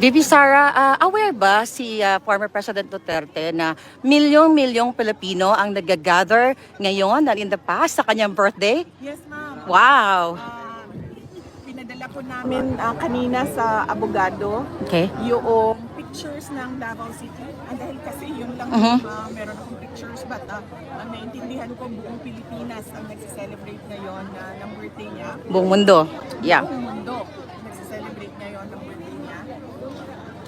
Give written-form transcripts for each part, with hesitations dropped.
Bibi Sara, aware ba si former President Duterte na milyong-milyong Pilipino ang nag-gather ngayon and in the past sa kanyang birthday? Yes, ma'am. Wow! Pinadala po namin kanina sa abogado Okay. yung pictures ng Davao City. Dahil kasi yun lang meron akong pictures but ang naintindihan ko buong Pilipinas ang nagse-celebrate ngayon ng birthday niya. Buong mundo. Yeah. Buong mundo nagse-celebrate ngayon ng birthday niya.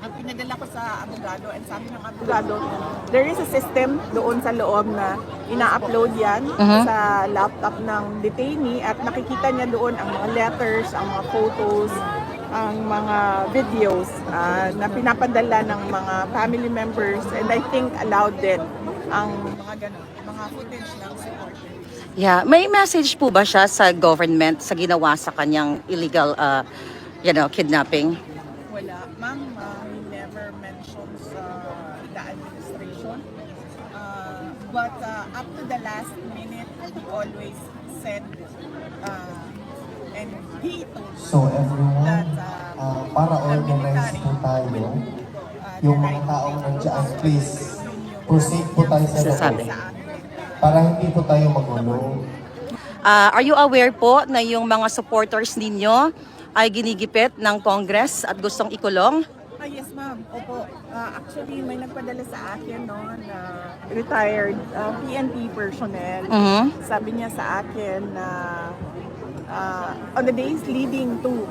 Ang pinadala ko sa abogado and sabi ng abogado, there is a system doon sa loob na ina-upload yan sa laptop ng detainee at nakikita niya doon ang mga letters, ang mga photos, ang mga videos na pinapadala ng mga family members and I think allowed din ang mga ganun, mga footage ng supporters. Yeah. May message po ba siya sa government sa ginawa sa kanyang illegal kidnapping? Wala. Ma'am, he never mentions the administration. But up to the last minute, he always said and he told So everyone, that para the organize military po tayo, will yung mga taong nandiyan, please, proceed po tayo sa Sasabi. loob. Para hindi po tayo magulo. Are you aware po na yung mga supporters ninyo ay ginigipit ng Congress at gustong ikulong? Yes, ma'am. Opo. Actually, may nagpadala sa akin no, na retired PNP personnel. Sabi niya sa akin na on the days leading to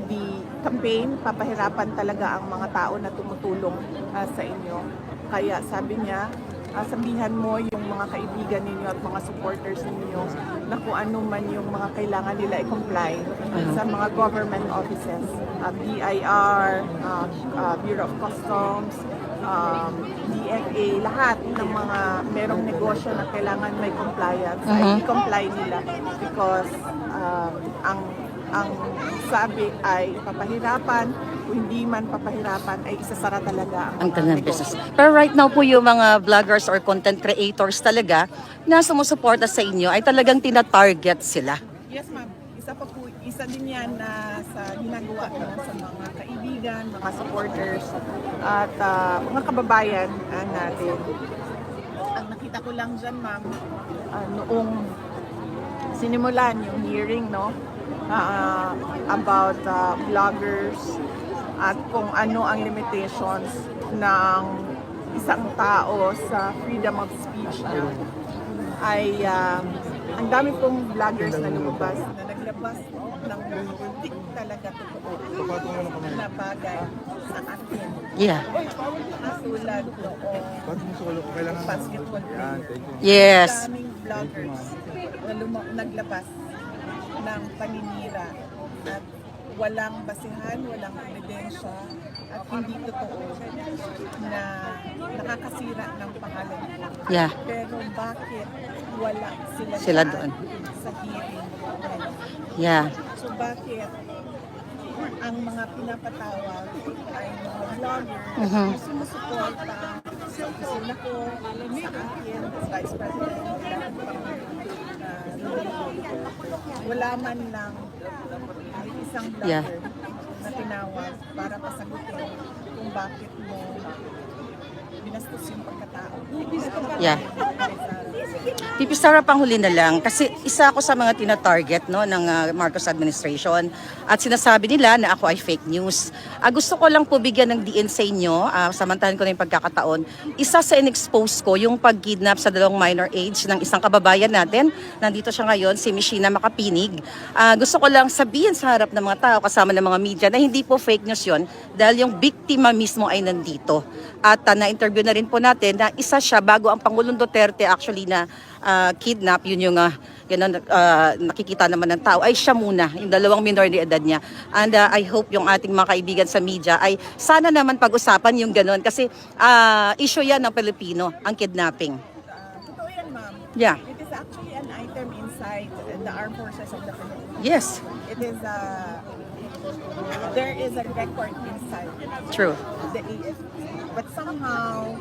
the campaign, papahirapan talaga ang mga tao na tumutulong sa inyo. Kaya sabi niya, sabihan mo yung mga kaibigan ninyo at mga supporters ninyo na kung ano man yung mga kailangan nila i-comply sa mga government offices, BIR, Bureau of Customs, DFA, lahat ng mga merong negosyo na kailangan may compliance, ay i-comply nila because ang sabi ay papahirapan, kung hindi man papahirapan ay isasara talaga Ang mga kanilang negosyo. business. Pero right now po yung mga vloggers or content creators talaga na sumusuporta sa inyo ay talagang tina-target sila. Yes, ma'am. Isa din yan na sa ginagawa ko sa mga kaibigan, mga supporters, at mga kababayan natin. Ang nakita ko lang dyan, ma'am, noong sinimulan yung hearing, no, about vloggers at kung ano ang limitations ng isang tao sa freedom of speech ay ang dami pong vloggers na lumabas na naglabas ng hindi talaga totoo na bagay sa atin. Yeah. Katulad noong basketball player. Yes. Daming vloggers na naglabas ng paninira at walang basihan, walang ebidensya at hindi totoo na nakakasira ng pangalan ko. Yeah. Pero bakit wala Sila doon. sa hearing? Yeah. So bakit ang mga pinapatawag ay mga vloggers na sumusuporta sa opisina ko, sa akin, as Vice President, wala man lang kahit isang vlogger na tinawag para pasagutin kung bakit mo binastos yung pagkatao. Yeah. Pipi Sara, panghuli na lang kasi isa ako sa mga tina-target no ng Marcos administration at sinasabi nila na ako ay fake news. Gusto ko lang po bigyan ng diin sa inyo, samantahan ko na yung pagkakataon. Isa sa in-expose ko yung pag-kidnap sa dalawang minor age ng isang kababayan natin. Nandito siya ngayon, si Mishina Makapinig. Gusto ko lang sabihin sa harap ng mga tao kasama ng mga media na hindi po fake news yon dahil yung biktima mismo ay nandito. At na-interview na rin po natin na isa siya bago ang Pangulong Duterte actually na kidnap, yun yung nakikita naman ng tao, ay siya muna, yung dalawang minor de edad niya. And I hope yung ating mga kaibigan sa media ay sana naman pag-usapan yung ganun kasi issue yan ng Pilipino, ang kidnapping. Totoo yan, ma'am. Yeah. It is actually an item inside the armed forces of the Philippines. Yes, It is there is a record inside true. the AFP. But somehow,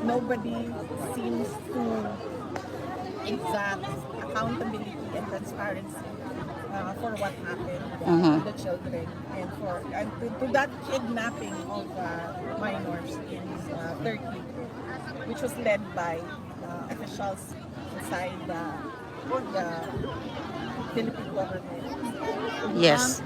nobody seems to exact accountability and transparency for what happened Mhm. to the children and to that kidnapping of minors in Turkey, which was led by officials inside the Philippine government. Yes.